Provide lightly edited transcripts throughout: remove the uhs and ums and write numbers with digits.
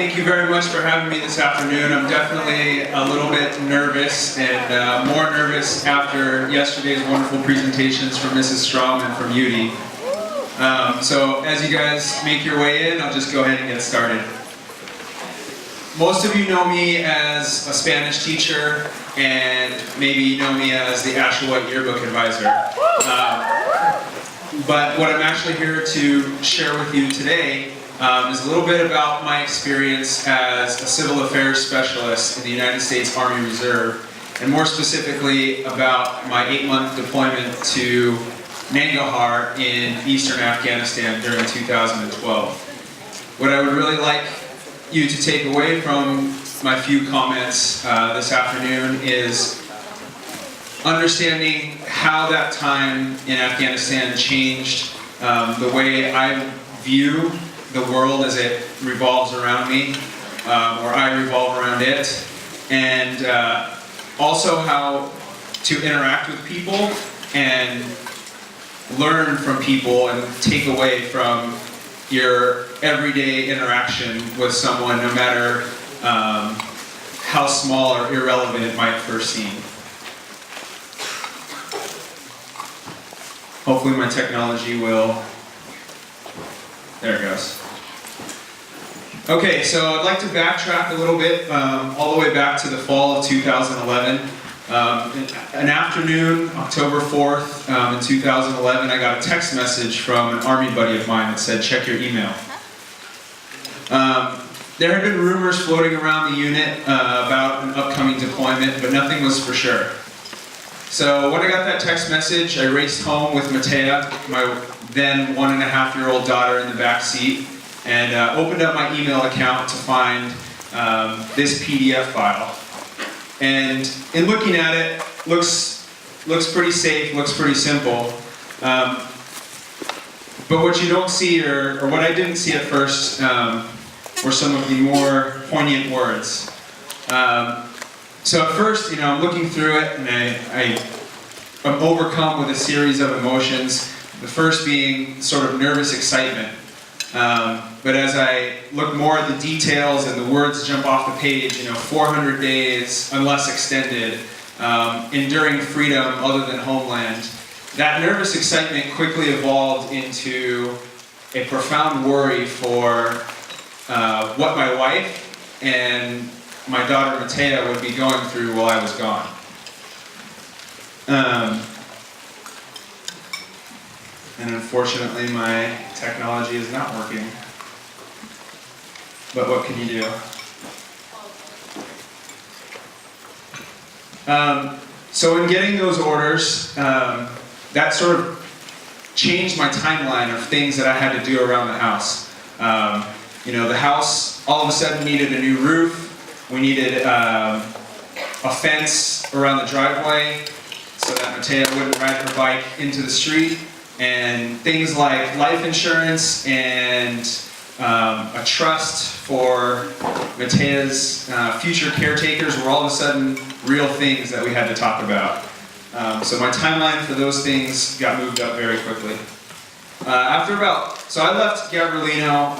Thank you very much for having me this afternoon. I'm definitely a little bit nervous, and more nervous after yesterday's wonderful presentations from Mrs. Strom and from Udi. So as you guys make your way in, I'll just go ahead and get started. Most of you know me as a Spanish teacher, and maybe you know me as the Asheville White Yearbook Advisor. But what I'm actually here to share with you today is a little bit about my experience as a civil affairs specialist in the United States Army Reserve, and more specifically about my 8-month deployment to Nangarhar in eastern Afghanistan during 2012. What I would really like you to take away from my few comments this afternoon is understanding how that time in Afghanistan changed the way I view the world as it revolves around me, or I revolve around it, and also how to interact with people and learn from people and take away from your everyday interaction with someone, no matter how small or irrelevant it might first seem. Hopefully my technology will... There it goes. Okay, so I'd like to backtrack a little bit, all the way back to the fall of 2011. An afternoon, October 4th, in 2011, I got a text message from an Army buddy of mine that said, check your email. There had been rumors floating around the unit about an upcoming deployment, but nothing was for sure. So when I got that text message, I raced home with Matea, my then 1.5-year-old daughter, in the back seat, and opened up my email account to find this PDF file. And in looking at it, looks pretty safe, looks pretty simple. But what you don't see, or what I didn't see at first, were some of the more poignant words. So at first, I'm looking through it, and I'm overcome with a series of emotions. The first being sort of nervous excitement. But as I look more at the details and the words jump off the page, 400 days, unless extended, enduring freedom other than homeland, that nervous excitement quickly evolved into a profound worry for what my wife and my daughter Matea would be going through while I was gone. And unfortunately, my technology is not working. But what can you do? So in getting those orders, that sort of changed my timeline of things that I had to do around the house. The house all of a sudden needed a new roof. We needed a fence around the driveway so that Matea wouldn't ride her bike into the street. And things like life insurance and a trust for Matea's future caretakers were all of a sudden real things that we had to talk about. So my timeline for those things got moved up very quickly. So I left Gabrielino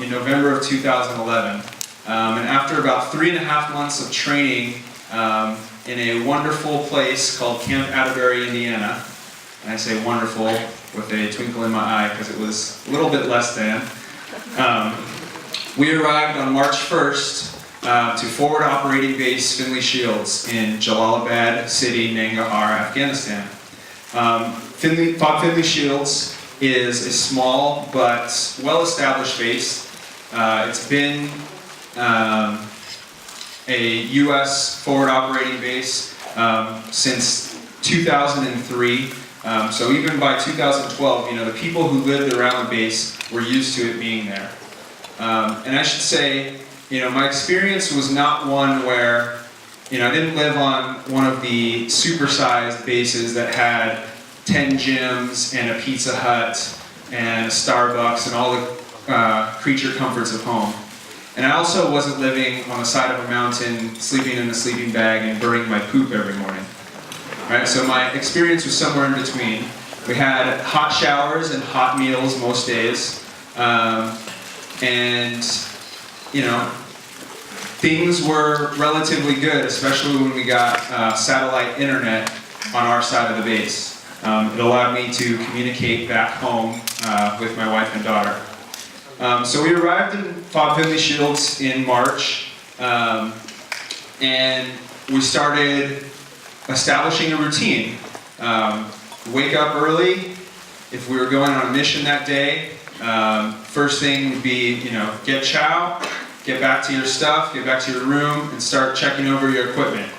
in November of 2011. And after about 3.5 months of training in a wonderful place called Camp Atterbury, Indiana, and I say wonderful with a twinkle in my eye because it was a little bit less than. We arrived on March 1st to Forward Operating Base Finley Shields in Jalalabad City, Nangarhar, Afghanistan. Finley Shields is a small but well-established base. It's been a U.S. forward operating base since 2003. So even by 2012, the people who lived around the base were used to it being there. And I should say, my experience was not one where, I didn't live on one of the supersized bases that had 10 gyms and a Pizza Hut and a Starbucks and all the creature comforts of home. And I also wasn't living on the side of a mountain, sleeping in a sleeping bag and burning my poop every morning. Right, so my experience was somewhere in between. We had hot showers and hot meals most days, and you know, things were relatively good, especially when we got satellite internet on our side of the base. It allowed me to communicate back home with my wife and daughter. So we arrived in Fort Finley Shields in March, and we started establishing a routine. Wake up early. If we were going on a mission that day, first thing would be, get chow, get back to your stuff, get back to your room, and start checking over your equipment.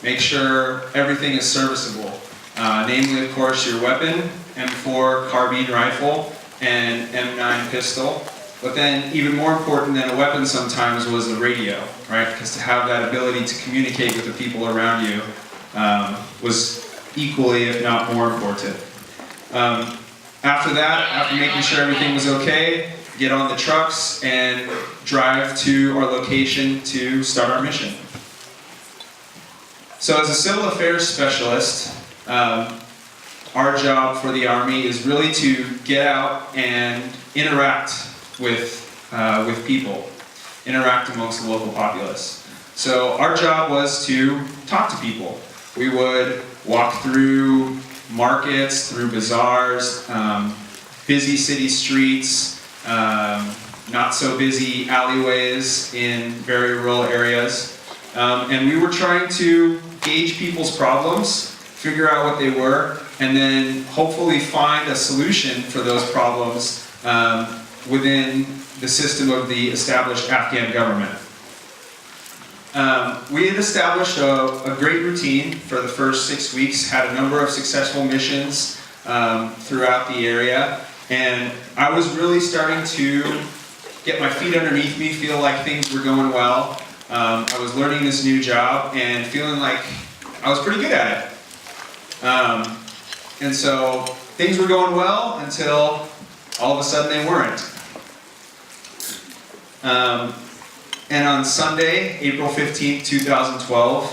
Make sure everything is serviceable. Namely, of course, your weapon, M4 carbine rifle, and M9 pistol. But then, even more important than a weapon sometimes was a radio, right? Because to have that ability to communicate with the people around you was equally, if not more important. After that, after making sure everything was okay, get on the trucks and drive to our location to start our mission. So as a civil affairs specialist, our job for the Army is really to get out and interact with people, interact amongst the local populace. So our job was to talk to people. We would walk through markets, through bazaars, busy city streets, not so busy alleyways in very rural areas. And we were trying to gauge people's problems, figure out what they were, and then hopefully find a solution for those problems within the system of the established Afghan government. We had established a great routine for the first 6 weeks, had a number of successful missions throughout the area, and I was really starting to get my feet underneath me, feel like things were going well. I was learning this new job and feeling like I was pretty good at it. And so things were going well until all of a sudden they weren't. And on Sunday, April 15th, 2012,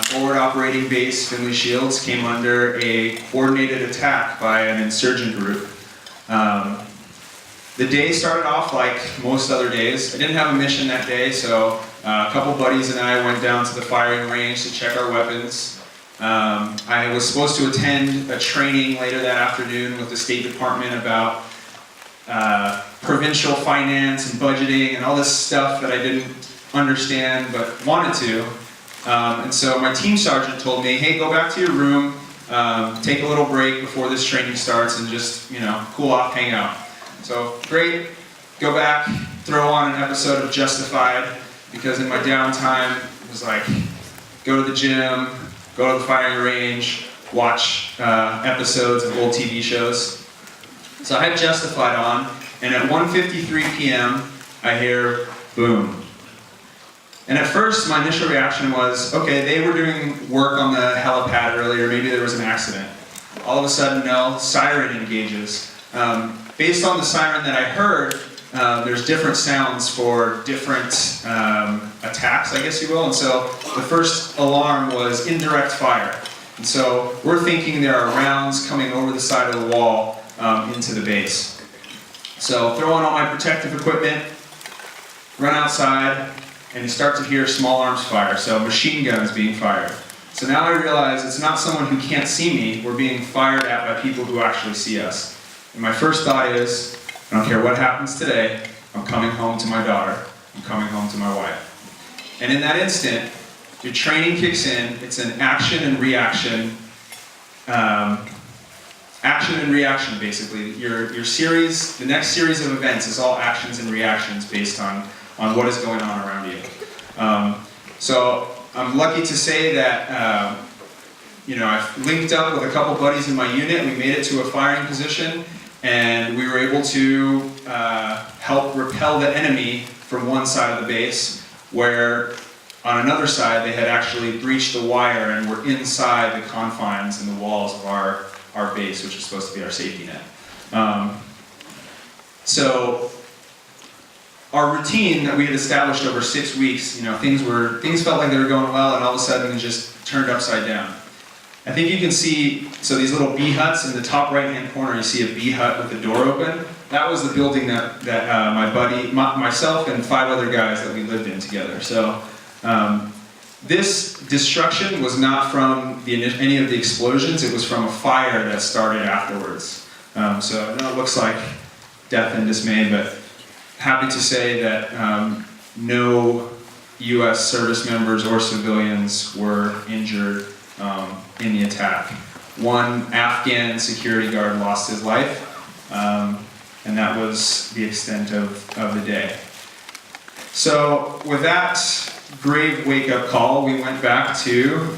Forward Operating Base Finley Shields came under a coordinated attack by an insurgent group. The day started off like most other days. I didn't have a mission that day, so a couple buddies and I went down to the firing range to check our weapons. I was supposed to attend a training later that afternoon with the State Department about provincial finance and budgeting and all this stuff that I didn't understand but wanted to. And so my team sergeant told me, hey, go back to your room, take a little break before this training starts and just, cool off, hang out. So great, go back, throw on an episode of Justified, because in my downtime it was like, go to the gym, go to the firing range, watch episodes of old TV shows. So I had Justified on, and at 1:53 p.m. I hear boom. And at first my initial reaction was, okay, they were doing work on the helipad earlier, maybe there was an accident. All of a sudden, no, siren engages. Based on the siren that I heard, there's different sounds for different attacks, I guess you will. And so the first alarm was indirect fire. And so we're thinking there are rounds coming over the side of the wall into the base. So throw on all my protective equipment, run outside, and you start to hear small arms fire, so machine guns being fired. So now I realize it's not someone who can't see me, we're being fired at by people who actually see us. And my first thought is, I don't care what happens today, I'm coming home to my daughter, I'm coming home to my wife. And in that instant, your training kicks in, it's an action and reaction, basically. Your series, the next series of events is all actions and reactions based on what is going on around you. So I'm lucky to say that I've linked up with a couple buddies in my unit. We made it to a firing position, and we were able to help repel the enemy from one side of the base, where on another side they had actually breached the wire and were inside the confines and the walls of our base, which is supposed to be our safety net. So our routine that we had established over 6 weeks, things felt like they were going well, and all of a sudden it just turned upside down. I think you can see, so these little bee huts in the top right-hand corner, you see a bee hut with the door open. that was the building that my buddy, myself and 5 other guys that we lived in together. So this destruction was not from any of the explosions, it was from a fire that started afterwards. So I know it looks like death and dismay, but happy to say that no U.S. service members or civilians were injured in the attack. One Afghan security guard lost his life, and that was the extent of the day. So with that grave wake-up call, we went back to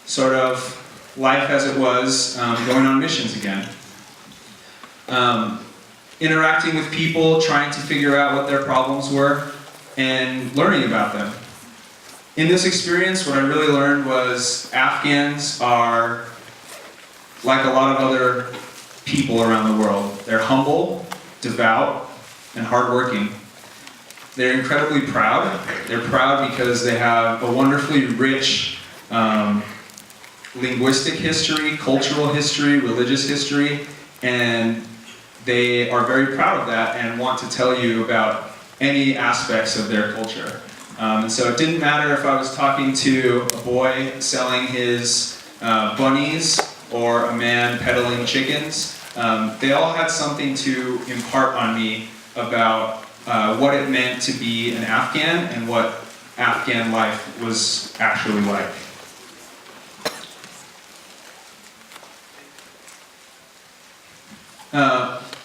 sort of life as it was, going on missions again. Interacting with people, trying to figure out what their problems were, and learning about them. In this experience, what I really learned was Afghans are like a lot of other people around the world. They're humble, devout, and hardworking. They're incredibly proud. They're proud because they have a wonderfully rich linguistic history, cultural history, religious history, and they are very proud of that and want to tell you about any aspects of their culture. And so it didn't matter if I was talking to a boy selling his bunnies or a man peddling chickens. They all had something to impart on me about what it meant to be an Afghan and what Afghan life was actually like.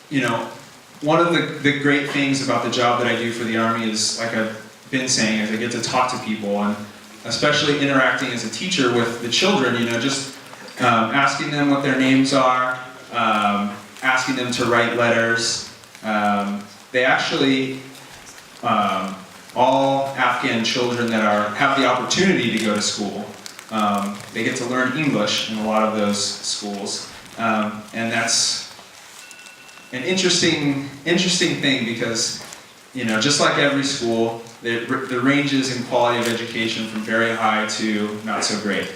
You know, one of the great things about the job that I do for the Army is, like I've been saying, is I get to talk to people, and especially interacting as a teacher with the children, you know, just asking them what their names are, asking them to write letters. They actually, all Afghan children that have the opportunity to go to school, they get to learn English in a lot of those schools, and that's an interesting thing because, you know, just like every school, the ranges in quality of education from very high to not so great.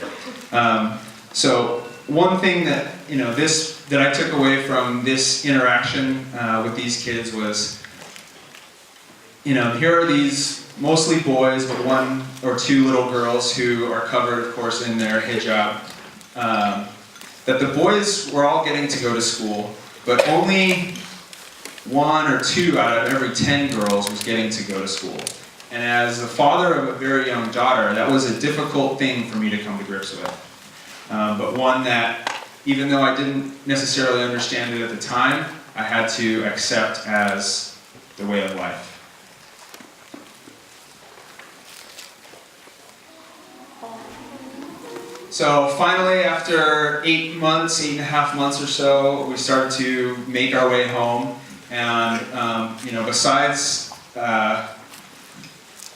So one thing that, you know, that I took away from this interaction with these kids was, you know, here are these mostly boys, but 1 or 2 little girls who are covered, of course, in their hijab. That the boys were all getting to go to school, but only 1 or 2 out of every 10 girls was getting to go to school. And as the father of a very young daughter, that was a difficult thing for me to come to grips with. But one that, even though I didn't necessarily understand it at the time, I had to accept as the way of life. So finally, after 8.5 months or so, we started to make our way home. And you know, besides the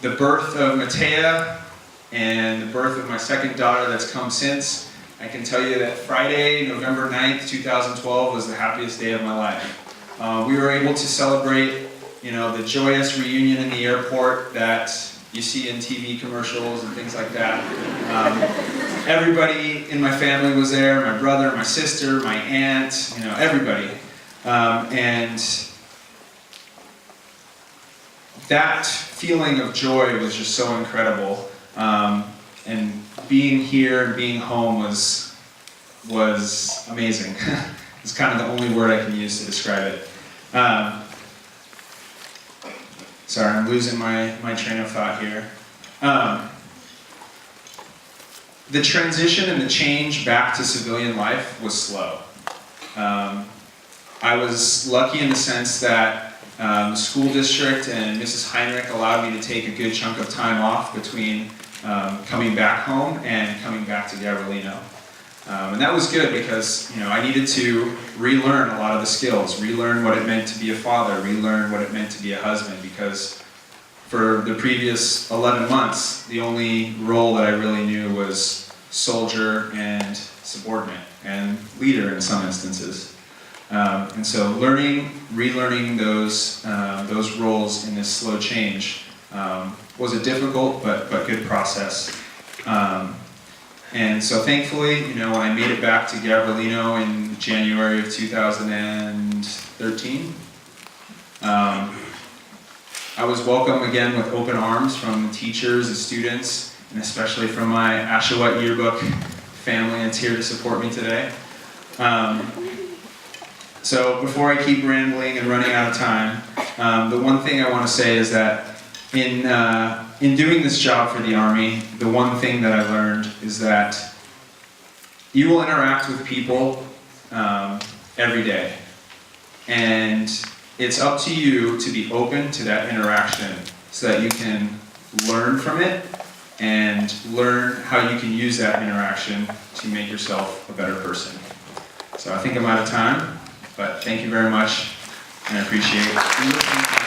birth of Matea and the birth of my second daughter that's come since, I can tell you that Friday, November 9th, 2012 was the happiest day of my life. We were able to celebrate, you know, the joyous reunion in the airport that you see in TV commercials and things like that. Everybody in my family was there, my brother, my sister, my aunt, you know, everybody. And that feeling of joy was just so incredible. And being here and being home was amazing. It's kind of the only word I can use to describe it. Sorry, I'm losing my train of thought here. The transition and the change back to civilian life was slow. I was lucky in the sense that the school district and Mrs. Heinrich allowed me to take a good chunk of time off between coming back home and coming back to Gabrielino. And that was good because, you know, I needed to relearn a lot of the skills, relearn what it meant to be a father, relearn what it meant to be a husband, because for the previous 11 months, the only role that I really knew was soldier and subordinate, and leader in some instances. And so relearning those roles in this slow change was a difficult but good process. And so thankfully, when I made it back to Gabrielino in January of 2013, I was welcomed again with open arms from the teachers and students, and especially from my Ashawat yearbook family that's here to support me today. So before I keep rambling and running out of time, the one thing I want to say is that in doing this job for the Army, the one thing that I learned is that you will interact with people every day. And it's up to you to be open to that interaction so that you can learn from it and learn how you can use that interaction to make yourself a better person. So I think I'm out of time, but thank you very much, and I appreciate you listening.